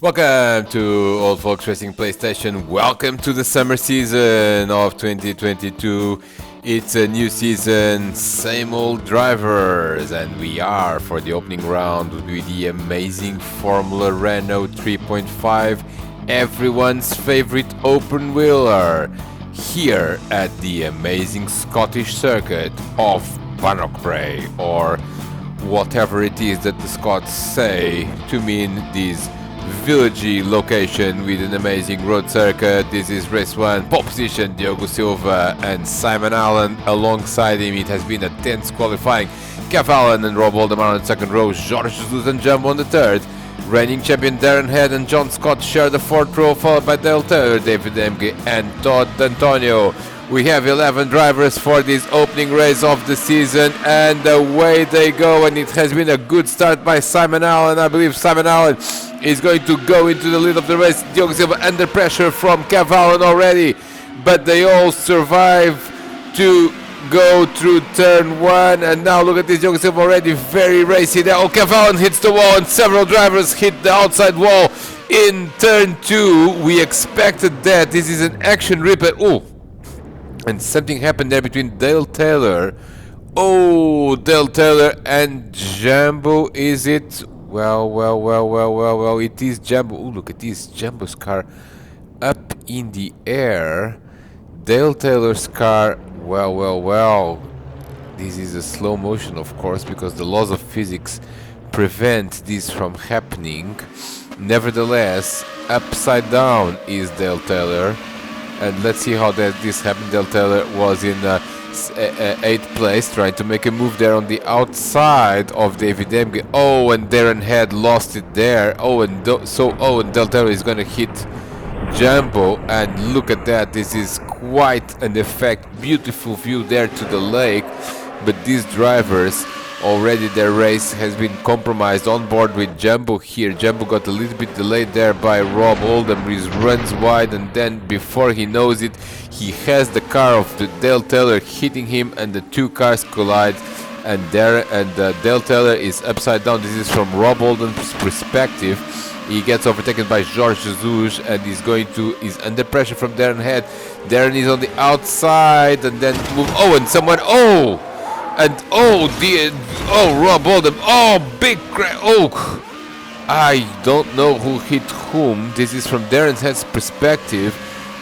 Welcome to Old Folks Racing PlayStation. Welcome to the summer season of 2022. It's a new season, same old drivers, and we are for the opening round with the amazing Formula Renault 3.5, everyone's favorite open wheeler, here at the amazing Scottish circuit of Bannockbrae, or whatever it is that the Scots say to mean this villagey location with an amazing road circuit. This is race 1, pole position Diogo Silva and Simon Allen alongside him. It has been a tense qualifying. Kev Allen and Rob Oldham on the second row, Jorge Jesus and Jumbo on the third. Reigning champion Darren Head and John Scott share the fourth row, followed by Dale Taylor, David Emge and Todd Antonio. We have 11 drivers for this opening race of the season, and away they go, and it has been a good start by Simon Allen. I believe Simon Allen is going to go into the lead of the race. Diogo Silva under pressure from Kev Allen already, but they all survive to go through turn 1, and now look at this, Diogo Silva already very racy there. Oh, Kev Allen hits the wall, and several drivers hit the outside wall in turn 2. We expected that. This is an action replay. Oh, and something happened there between Dale Taylor. Oh, Dale Taylor and Jumbo, is it? Well, it is Jumbo. Oh, look at this, Jumbo's car up in the air. Dale Taylor's car, well. This is a slow motion, of course, because the laws of physics prevent this from happening. Nevertheless, upside down is Dale Taylor. And let's see how this happened. Dale Taylor was in 8th place, trying to make a move there on the outside of David Emge. Oh, and Darren Head lost it there. And Dale Taylor is going to hit Jumbo. And look at that. This is quite an effect. Beautiful view there to the lake. But these drivers, already their race has been compromised on board with Jumbo here. Jumbo got a little bit delayed there by Rob Oldham. He runs wide, and then before he knows it, he has the car of the Dale Taylor hitting him, and the two cars collide, and Dale Taylor is upside down. This is from Rob Oldham's perspective. He gets overtaken by Jorge Jesus, and he's under pressure from Darren Head. Darren is on the outside, and then Rob Oldham, big crash. I don't know who hit whom. This is from Darren Head's perspective.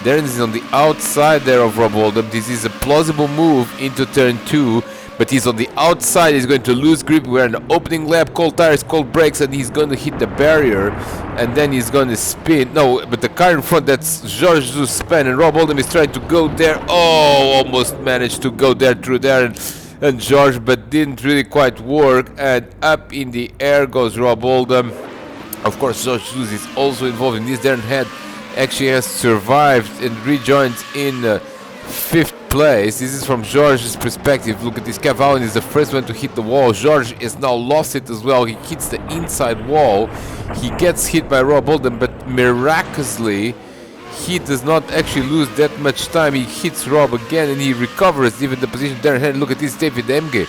Darren is on the outside there of Rob Oldham. This is a plausible move into turn 2, but he's on the outside. He's going to lose grip. We're in the opening lap, cold tires, cold brakes, and he's going to hit the barrier, and then he's going to spin. No, but the car in front, that's Jorge Jesus' spin, and Rob Oldham is trying to go there. Almost managed to go there through there and George, but didn't really quite work, and up in the air goes Rob Oldham. Of course, Jorge Jesus is also involved in this. Darren Head actually has survived and rejoined in 5th place. This is from George's perspective. Look at this, Kev Allen is the first one to hit the wall. George has now lost it as well. He hits the inside wall. He gets hit by Rob Oldham, but miraculously he does not actually lose that much time. He hits Rob again and he recovers even the position. Darren Head, look at this, David Emge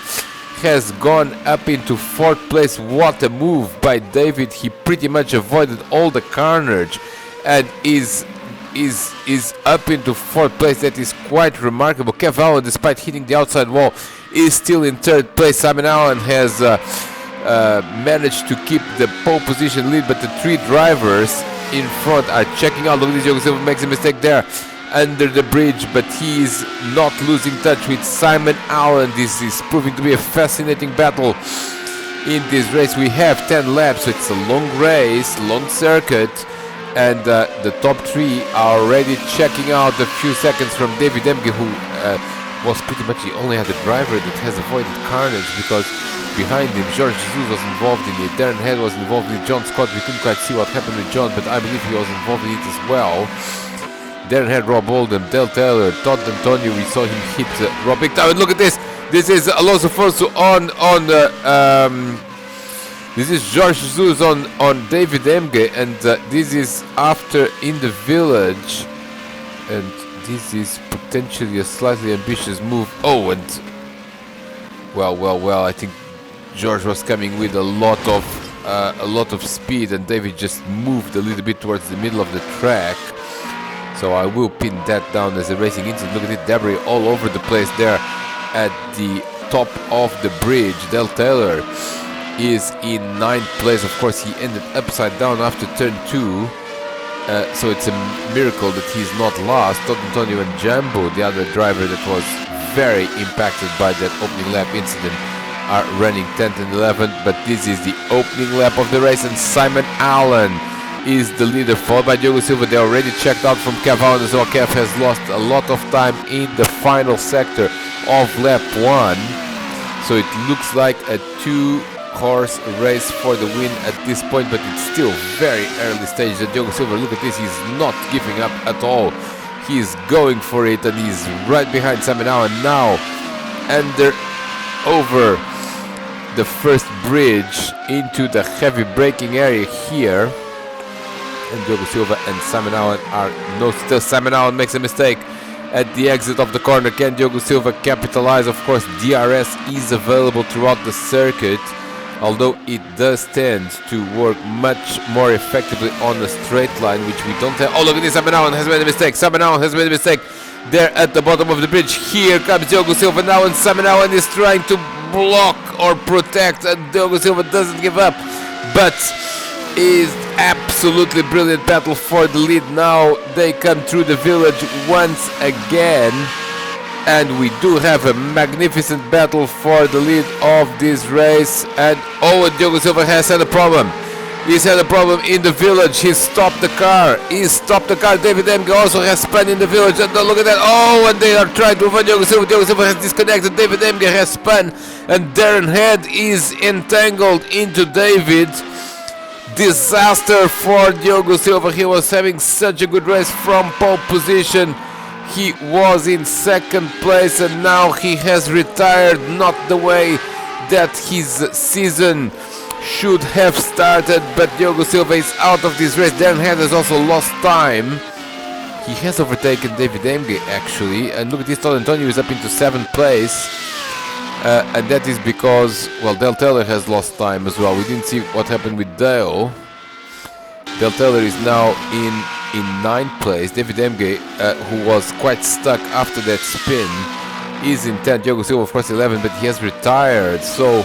has gone up into 4th place. What a move by David. He pretty much avoided all the carnage and is up into 4th place. That is quite remarkable. Kev Allen, despite hitting the outside wall, is still in 3rd place. Simon Allen has managed to keep the pole position lead, but the 3 drivers in front are checking out. Look at this, Diogo Silva makes a mistake there under the bridge, but he is not losing touch with Simon Allen. This is proving to be a fascinating battle in this race. We have 10 laps, so it's a long race, long circuit, and the top 3 are already checking out a few seconds from David Emge, who was pretty much the only other driver that has avoided carnage, because behind him Jorge Jesus was involved in it. Darren Head was involved with John Scott. We couldn't quite see what happened with John, but I believe he was involved in it as well. Darren Head, Rob Oldham, Dale Taylor, Todd Antonio. We saw him hit Rob big time. Look at this. This is Alonso Forso on this is Jorge Jesus on David Emge, and this is after in the village, and this is potentially a slightly ambitious move. Well, I think George was coming with a lot of a lot of speed, and David just moved a little bit towards the middle of the track. So I will pin that down as a racing incident. Look at it, debris all over the place there at the top of the bridge. Del Taylor is in 9th place. Of course, he ended upside down after turn 2. So it's a miracle that he's not lost. Todd Antonio and Jambo, the other driver that was very impacted by that opening lap incident, are running 10th and 11th. But this is the opening lap of the race, and Simon Allen is the leader, followed by Diogo Silva. They already checked out from Kev Allen as well. Kev has lost a lot of time in the final sector of lap 1. So it looks like a 2-horse race for the win at this point, but it's still very early stage. Diogo Silva, look at this, he's not giving up at all. He's going for it, and he's right behind Simon Allen now, over the first bridge into the heavy braking area here. And Diogo Silva and Simon Allen are still. Simon Allen makes a mistake at the exit of the corner. Can Diogo Silva capitalize? Of course, DRS is available throughout the circuit, although it does tend to work much more effectively on a straight line, which we don't have. Oh, look at this, Simon Allen has made a mistake. Simon Allen has made a mistake there at the bottom of the bridge. Here comes Diogo Silva now, and Simon Allen is trying to block or protect, and Diogo Silva doesn't give up, but is absolutely brilliant battle for the lead. Now they come through the village once again, and we do have a magnificent battle for the lead of this race. And Diogo Silva has had a problem. He's had a problem in the village. He stopped the car. David Emge also has spun in the village. And look at that. And they are trying to avoid Diogo Silva. Diogo Silva has disconnected. David Emge has spun, and Darren Head is entangled into David. Disaster for Diogo Silva. He was having such a good race from pole position. He was in 2nd place, and now he has retired, not the way that his season should have started. But Diogo Silva is out of this race. Darren Head has also lost time. He has overtaken David Emge actually, and look at this, Todd Antonio is up into 7th place. And that is because, well, Del Taylor has lost time as well. We didn't see what happened with Dale. Del Taylor is now in 9th place. David Emge, who was quite stuck after that spin, is in 10th. Diogo Silva, of course, 11th, but he has retired. So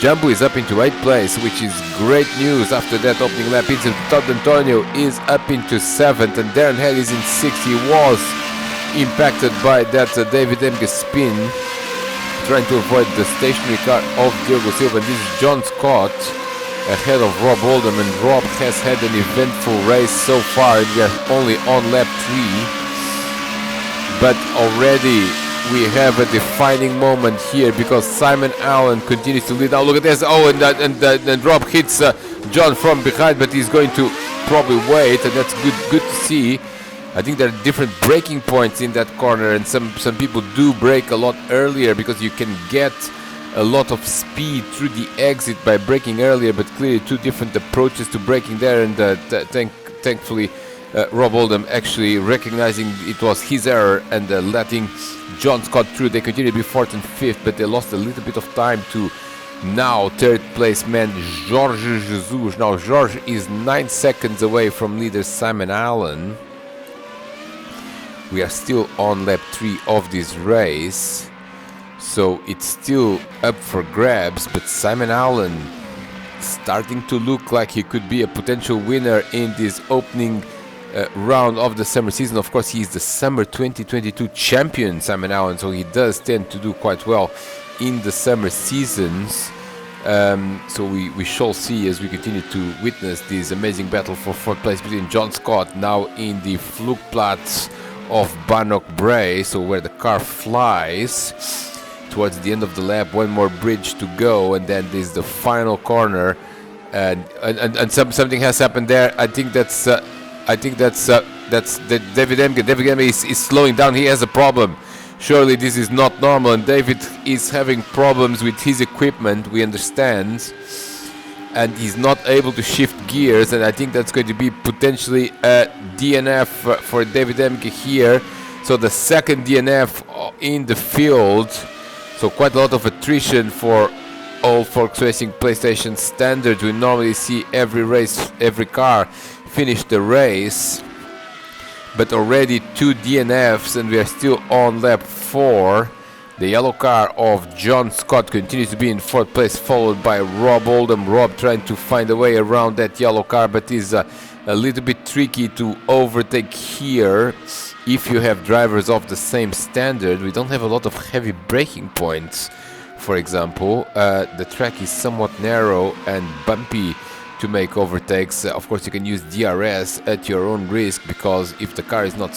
Jambu is up into 8th place, which is great news after that opening lap incident. Todd Antonio is up into 7th, and Darren Head is in 6th. He was impacted by that David Emge spin, trying to avoid the stationary car of Diogo Silva. This is John Scott ahead of Rob Oldham, and Rob has had an eventful race so far. We are only on lap 3, but already we have a defining moment here because Simon Allen continues to lead. Now look at this. And Rob hits John from behind, but he's going to probably wait, and that's good to see. I think there are different braking points in that corner, and some people do brake a lot earlier because you can get a lot of speed through the exit by braking earlier, but clearly 2 different approaches to braking there. And thankfully Rob Oldham actually recognizing it was his error and letting John Scott through. They continue to be 4th and 5th, but they lost a little bit of time to now 3rd place man Jorge Jesus. Now Jorge is 9 seconds away from leader Simon Allen. We are still on lap 3 of this race, so it's still up for grabs, but Simon Allen starting to look like he could be a potential winner in this opening round of the summer season. Of course, he is the summer 2022 champion, Simon Allen, so he does tend to do quite well in the summer seasons. So we shall see as we continue to witness this amazing battle for 4th place between John Scott, now in the Flugplatz of Bannock Bray, so where the car flies towards the end of the lap. One more bridge to go, and then there's the final corner, and something has happened there. I think that's David Emge. David Emge is slowing down. He has a problem. Surely this is not normal, and David is having problems with his equipment, we understand, and he's not able to shift gears, and I think that's going to be potentially a DNF for David Emge here. So the 2nd DNF in the field, so quite a lot of attrition for old Volkswagen Racing PlayStation standards, we normally see every car finish the race. But already 2 DNFs and we are still on lap 4. The yellow car of John Scott continues to be in 4th place, followed by Rob Oldham. Rob trying to find a way around that yellow car, but is a little bit tricky to overtake here. If you have drivers of the same standard, we don't have a lot of heavy braking points. For example, the track is somewhat narrow and bumpy to make overtakes. Of course, you can use DRS at your own risk, because if the car is not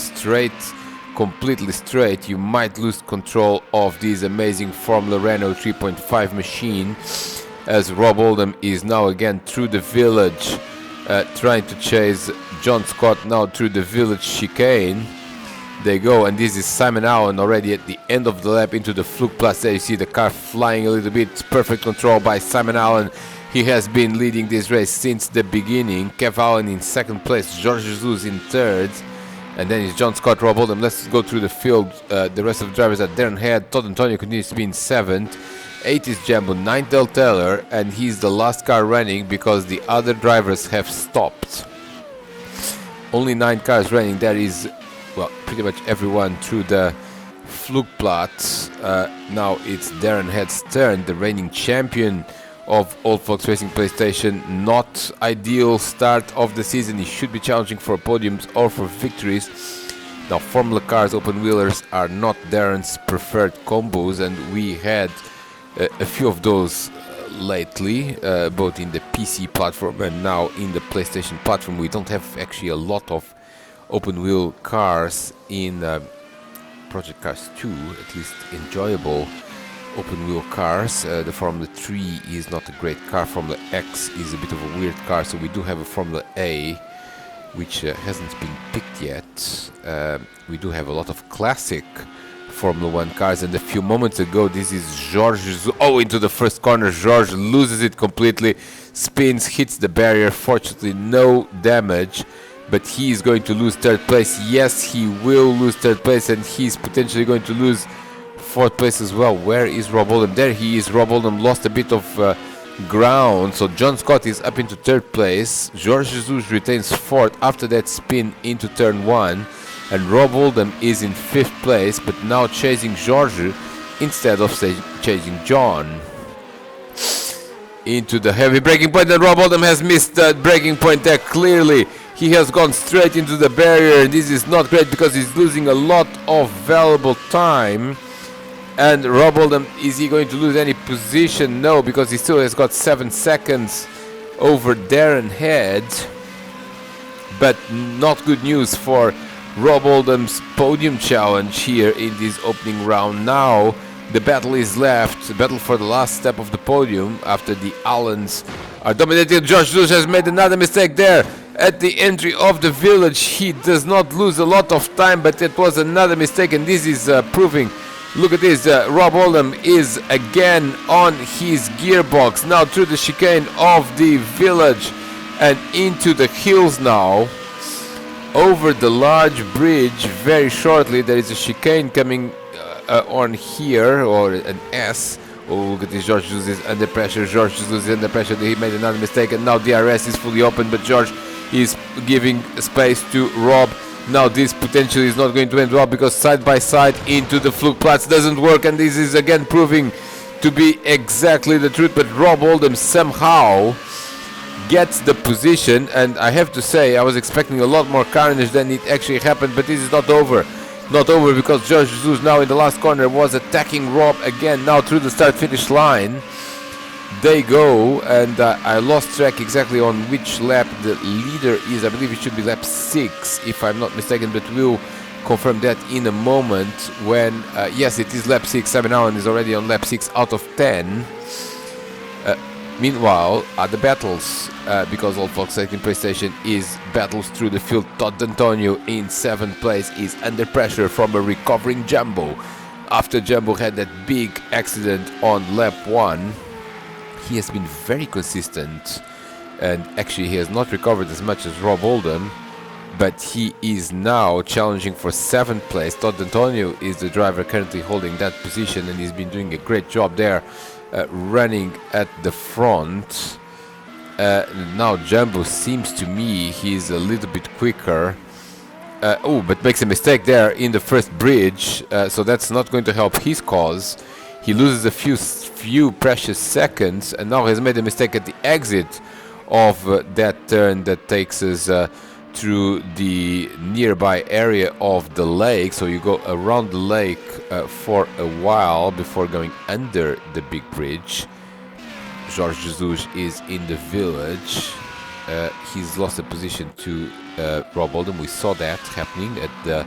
completely straight, you might lose control of this amazing Formula Renault 3.5 machine, as Rob Oldham is now again through the village, trying to chase John Scott now through the village chicane. They go, and this is Simon Allen already at the end of the lap into the Fluke Plus. There you see the car flying a little bit. Perfect control by Simon Allen. He has been leading this race since the beginning. Kev Allen in 2nd place, Jorge Jesus in 3rd. And then it's John Scott, Rob Oldham. Let's go through the field. The rest of the drivers are Darren Head. Todd Antonio continues to be in 7th. 8th is Jambo, 9th Del Taylor. And he's the last car running because the other drivers have stopped. Only 9 cars running. There is, well, pretty much everyone through the Flugplatz. Now it's Darren Head's turn, the reigning champion of Old Volkswagen Racing PlayStation. Not ideal start of the season. He should be challenging for podiums or for victories. Now Formula cars, open wheelers are not Darren's preferred combos, and we had a few of those lately, both in the PC platform and now in the PlayStation platform. We don't have actually a lot of open wheel cars in Project Cars 2, at least enjoyable open wheel cars. The Formula 3 is not a great car. Formula X is a bit of a weird car, so we do have a Formula A, which hasn't been picked yet. We do have a lot of classic Formula 1 cars, and a few moments ago this is George. Oh, into the first corner, George loses it completely, spins, hits the barrier. Fortunately no damage, but he is going to lose 3rd place. Yes, he will lose 3rd place, and he's potentially going to lose 4th place as well. Where is Rob Oldham? There he is. Rob Oldham lost a bit of ground, so John Scott is up into 3rd place. Jorge Jesus retains 4th after that spin into turn 1, and Rob Oldham is in 5th place, but now chasing Jorge instead of chasing John. Into the heavy braking point, and Rob Oldham has missed that braking point there clearly. He has gone straight into the barrier, and this is not great because he's losing a lot of valuable time. And Rob Oldham, is he going to lose any position? No, because he still has got 7 seconds over Darren Head. But not good news for Rob Oldham's podium challenge here in this opening round. Now the battle is left, the battle for the last step of the podium after the Allens are dominating. Josh Zush has made another mistake there at the entry of the village. He does not lose a lot of time, but it was another mistake, and this is proving. Look at this, Rob Oldham is again on his gearbox, now through the chicane of the village and into the hills now. Over the large bridge, very shortly, there is a chicane coming on here, or an S. Oh, look at this, George Jesus is under pressure, George Jesus is under pressure, he made another mistake, and now DRS is fully open, but George is giving space to Rob. Now this potentially is not going to end well, because side by side into the Flugplatz doesn't work, and this is again proving to be exactly the truth. But Rob Oldham somehow gets the position, and I have to say I was expecting a lot more carnage than it actually happened, but this is not over. Not over, because George Jesus now in the last corner was attacking Rob again, now through the start-finish line. They go, and I lost track exactly on which lap the leader is. I believe it should be lap 6, if I'm not mistaken, but we'll confirm that in a moment when, yes, it is lap 6. Simon Allen is already on lap 6 out of 10. Meanwhile, the battles, because Old Volkswagen PlayStation is battles through the field. Todd Antonio in 7th place is under pressure from a recovering Jumbo. After Jumbo had that big accident on lap 1, he has been very consistent, and actually he has not recovered as much as Rob Oldham, but he is now challenging for 7th place. Todd Antonio is the driver currently holding that position, and he's been doing a great job there running at the front. Now Jumbo seems to me he's a little bit quicker. But makes a mistake there in the first bridge, so that's not going to help his cause. He loses a few precious seconds, and now has made a mistake at the exit of that turn that takes us through the nearby area of the lake. So you go around the lake for a while before going under the big bridge. Jorge Jesus is in the village. He's lost a position to Rob Oldham. We saw that happening at the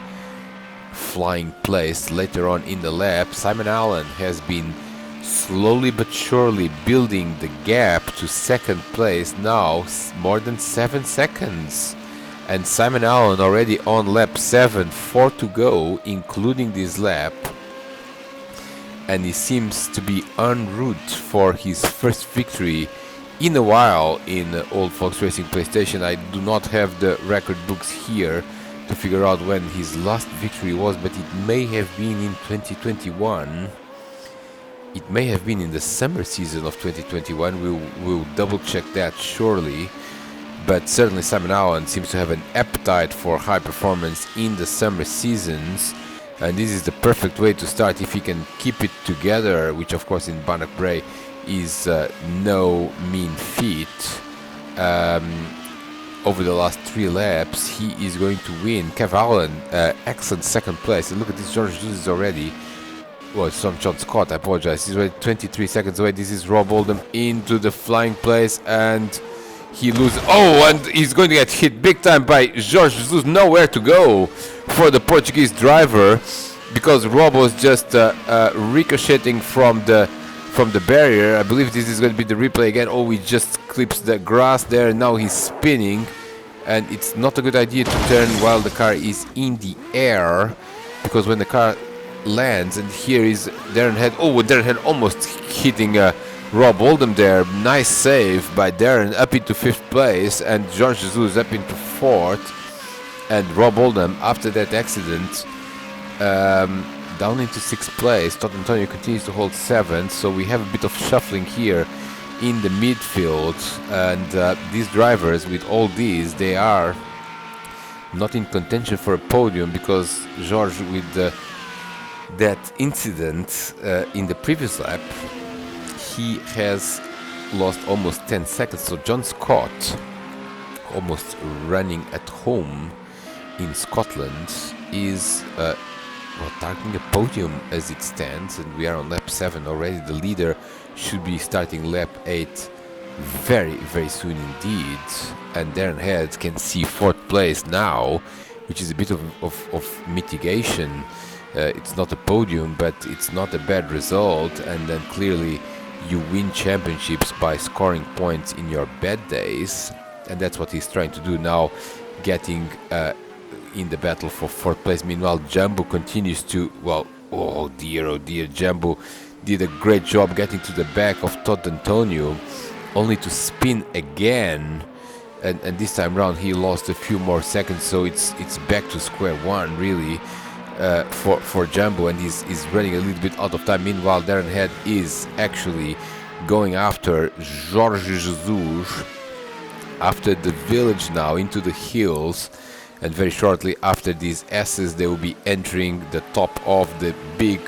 flying place later on in the lap. Simon Allen has been slowly but surely building the gap to second place now, more than 7 seconds. And Simon Allen already on lap 7, 4 to go, including this lap. And he seems to be en route for his first victory in a while in Old Fox Racing PlayStation. I do not have the record books here to figure out when his last victory was, but it may have been in 2021. It may have been in the summer season of 2021. We'll double check that surely. But certainly Simon Allen seems to have an appetite for high performance in the summer seasons. And this is the perfect way to start if he can keep it together, which of course in Bannock Bray is no mean feat. Over the last 3 laps, he is going to win. Kev Allen, excellent second place. And look at this, George Jesus is already, well, it's from John Scott, I apologize. He's already 23 seconds away. This is Rob Oldham into the flying place, and he loses. Oh, and he's going to get hit big time by Jorge Jesus. Nowhere to go for the Portuguese driver, because Rob was just ricocheting from the barrier. I believe this is going to be the replay again. Oh, he just clips the grass there. Now he's spinning, and it's not a good idea to turn while the car is in the air, because when the car lands, and here is Darren Head. Oh, Darren Head almost hitting Rob Oldham there. Nice save by Darren, up into 5th place, and Jorge Jesus up into 4th. And Rob Oldham, after that accident, down into 6th place. Todd Antonio continues to hold 7th, so we have a bit of shuffling here in the midfield. And these drivers, with all these, they are not in contention for a podium, because George, with that incident in the previous lap, he has lost almost 10 seconds. So John Scott, almost running at home in Scotland, is targeting a podium as it stands, and we are on lap 7 already. The leader should be starting lap 8 very, very soon indeed, and Darren Head can see 4th place now, which is a bit of mitigation. It's not a podium, but it's not a bad result, and then clearly you win championships by scoring points in your bad days, and that's what he's trying to do now, getting in the battle for 4th place. Meanwhile, Jumbo continues to, well, oh dear, Jumbo did a great job getting to the back of Todd Antonio, only to spin again, and this time round he lost a few more seconds, so it's back to square one really for Jumbo, and he's running a little bit out of time. Meanwhile, Darren Head is actually going after Jorge Jesus after the village now into the hills, and very shortly after these S's they will be entering the top of the big,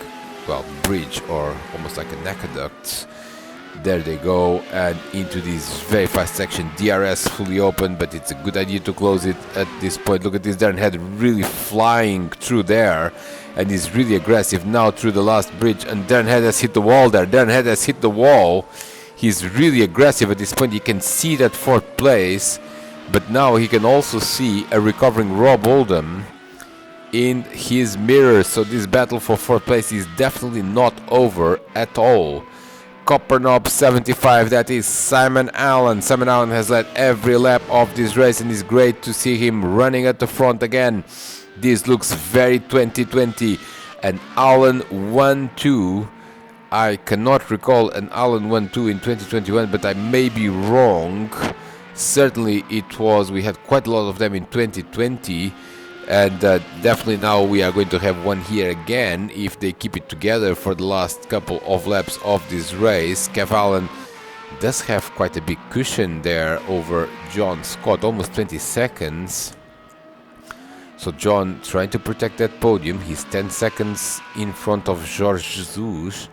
well, bridge, or almost like an aqueduct. There they go, and into this very fast section. DRS fully open, but it's a good idea to close it at this point. Look at this, Darren Head really flying through there, and he's really aggressive now through the last bridge, and Darren Head has hit the wall there. Darren Head has hit the wall. He's really aggressive at this point. You can see that 4th place, but now he can also see a recovering Rob Oldham in his mirror. So this battle for 4th place is definitely not over at all. Copper Knob 75, that is Simon Allen. Simon Allen has led every lap of this race, and it's great to see him running at the front again. This looks very 2020. And Allen 1-2. I cannot recall an Allen 1-2 in 2021, but I may be wrong. Certainly it was, we had quite a lot of them in 2020. And definitely now we are going to have one here again if they keep it together for the last couple of laps of this race. Kev Allen does have quite a big cushion there over John Scott, almost 20 seconds. So John trying to protect that podium. He's 10 seconds in front of Jorge Jesus.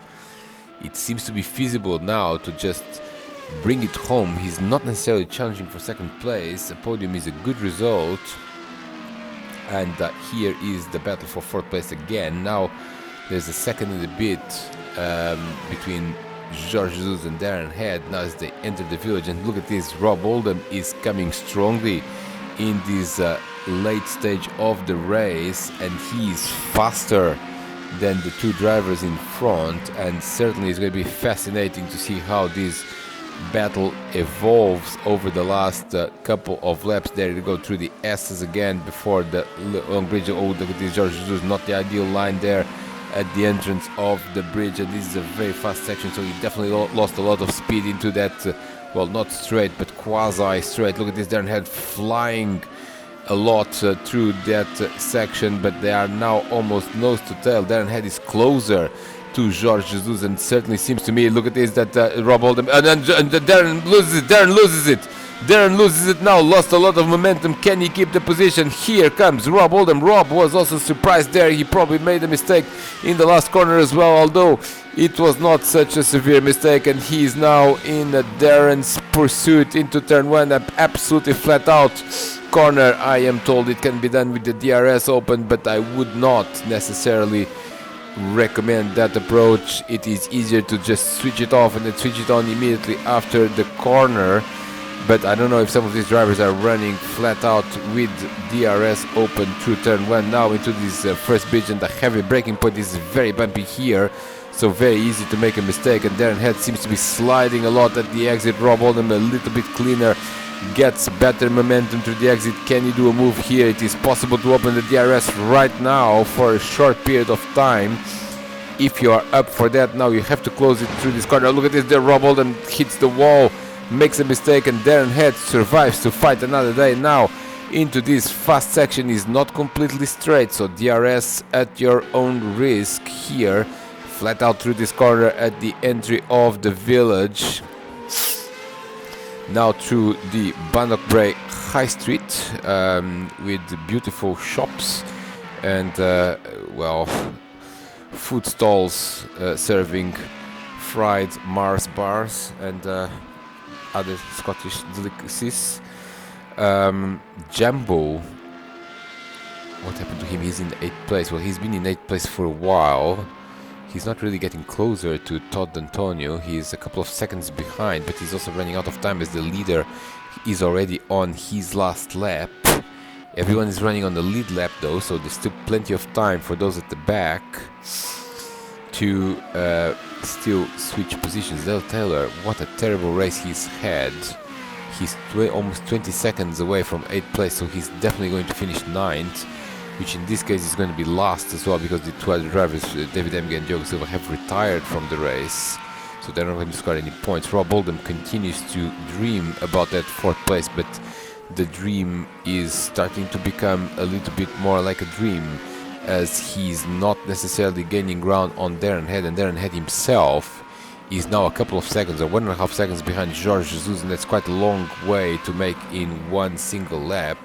It seems to be feasible now to just bring it home. He's not necessarily challenging for second place. A podium is a good result. And here is the battle for fourth place again. Now there's a second and a bit between Jorge Jesus and Darren Head. Now as they enter the village, and look at this, Rob Oldham is coming strongly in this late stage of the race, and he is faster than the two drivers in front, and certainly it's going to be fascinating to see how this battle evolves over the last couple of laps. There you go through the S's again before the long bridge. Oh, look at this, Jorge Jesus, not the ideal line there at the entrance of the bridge, and this is a very fast section, so he definitely lost a lot of speed into that, well, not straight, but quasi-straight. Look at this, Darren Head flying a lot through that section, but they are now almost nose to tail. Darren Head is closer to Jorge Jesus, and certainly seems to me, look at this, that Rob Oldham, and Darren loses it. Darren loses it now, lost a lot of momentum. Can he keep the position? Here comes Rob Oldham. Rob was also surprised there. He probably made a mistake in the last corner as well, although it was not such a severe mistake, and he is now in Darren's pursuit into turn one, absolutely flat out corner. I am told it can be done with the DRS open, but I would not necessarily recommend that approach. It is easier to just switch it off and then switch it on immediately after the corner. But I don't know if some of these drivers are running flat out with DRS open through turn one. Now into this first bridge, and the heavy braking point is very bumpy here, so very easy to make a mistake. And Darren Head seems to be sliding a lot at the exit. Rob Oldham a little bit cleaner, gets better momentum through the exit. Can he do a move here? It is possible to open the DRS right now for a short period of time. If you are up for that, now you have to close it through this corner. Look at this, there Rob Oldham hits the wall, makes a mistake, and Darren Head survives to fight another day. Now into this fast section is not completely straight, so DRS at your own risk here. Flat out through this corner at the entry of the village. Now through the Bannock Brae High Street with beautiful shops and well, food stalls serving fried Mars bars and other Scottish delicacies. Jambo, what happened to him? He's in 8th place. Well, he's been in 8th place for a while. He's not really getting closer to Todd Antonio. He's a couple of seconds behind, but he's also running out of time as the leader is already on his last lap. Everyone is running on the lead lap though, so there's still plenty of time for those at the back to still switch positions. Dale Taylor, what a terrible race he's had. He's almost 20 seconds away from 8th place, so he's definitely going to finish 9th, which in this case is going to be last as well, because the two other drivers, David Emge and Diogo Silva, have retired from the race, so they're not going to score any points. Rob Oldham continues to dream about that 4th place, but the dream is starting to become a little bit more like a dream, as he's not necessarily gaining ground on Darren Head, and Darren Head himself is now a couple of seconds or 1.5 seconds behind Jorge Jesus, and that's quite a long way to make in one single lap.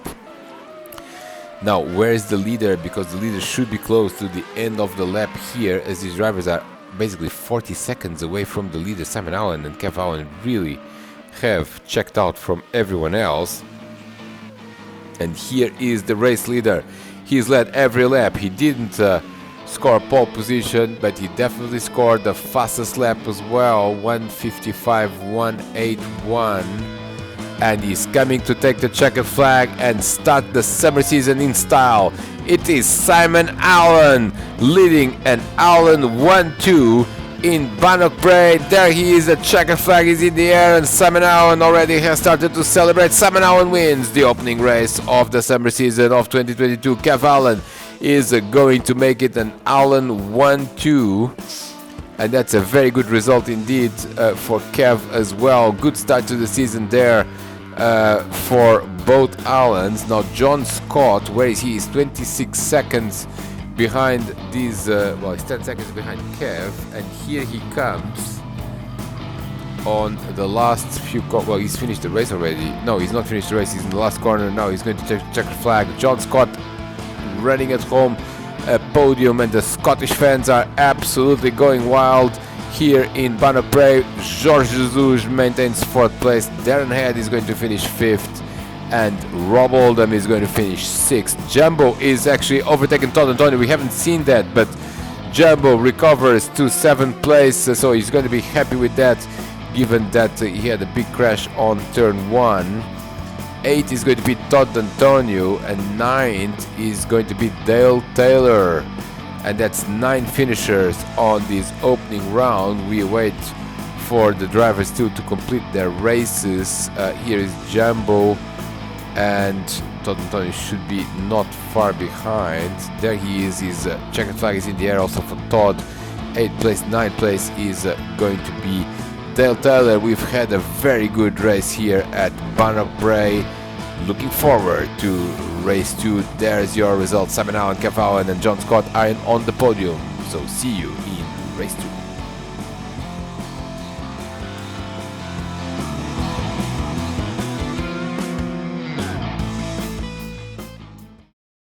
Now, where is the leader? Because the leader should be close to the end of the lap here, as these drivers are basically 40 seconds away from the leader. Simon Allen and Kev Allen really have checked out from everyone else. And here is the race leader. He's led every lap. He didn't score pole position, but he definitely scored the fastest lap as well, 1:55.181. And he's coming to take the checkered flag and start the summer season in style. It is Simon Allen leading an Allen 1-2 in Bannock Brae. There he is, the checkered flag is in the air, and Simon Allen already has started to celebrate. Simon Allen wins the opening race of the summer season of 2022. Kev Allen is going to make it an Allen 1-2. And that's a very good result indeed for Kev as well. Good start to the season there for both Allens. Now John Scott, where is he? He's 26 seconds behind these, well, he's 10 seconds behind Kev, and here he comes on the last few, well, he's finished the race already. No, he's not finished the race, he's in the last corner now. He's going to check the flag. John Scott running at home, a podium, and the Scottish fans are absolutely going wild here in Banapre. Jorge Jesus maintains 4th place. Darren Head is going to finish 5th, and Rob Oldham is going to finish 6th. Jumbo is actually overtaking Todd Antonio. We haven't seen that, but Jumbo recovers to 7th place, so he's going to be happy with that, given that he had a big crash on turn 1. 8 is going to be Todd Antonio, and 9th is going to be Dale Taylor. And that's 9 finishers on this opening round. We wait for the drivers to complete their races. Here is Jumbo, and Todd Antonio should be not far behind. There he is. His checkered flag is in the air also for Todd. 8th place, 9th place is going to be Dale Taylor. We've had a very good race here at Bannockbrae. Looking forward to race 2. There's your results. Simon Allen, Kev Allen and John Scott are on the podium. So see you in race 2.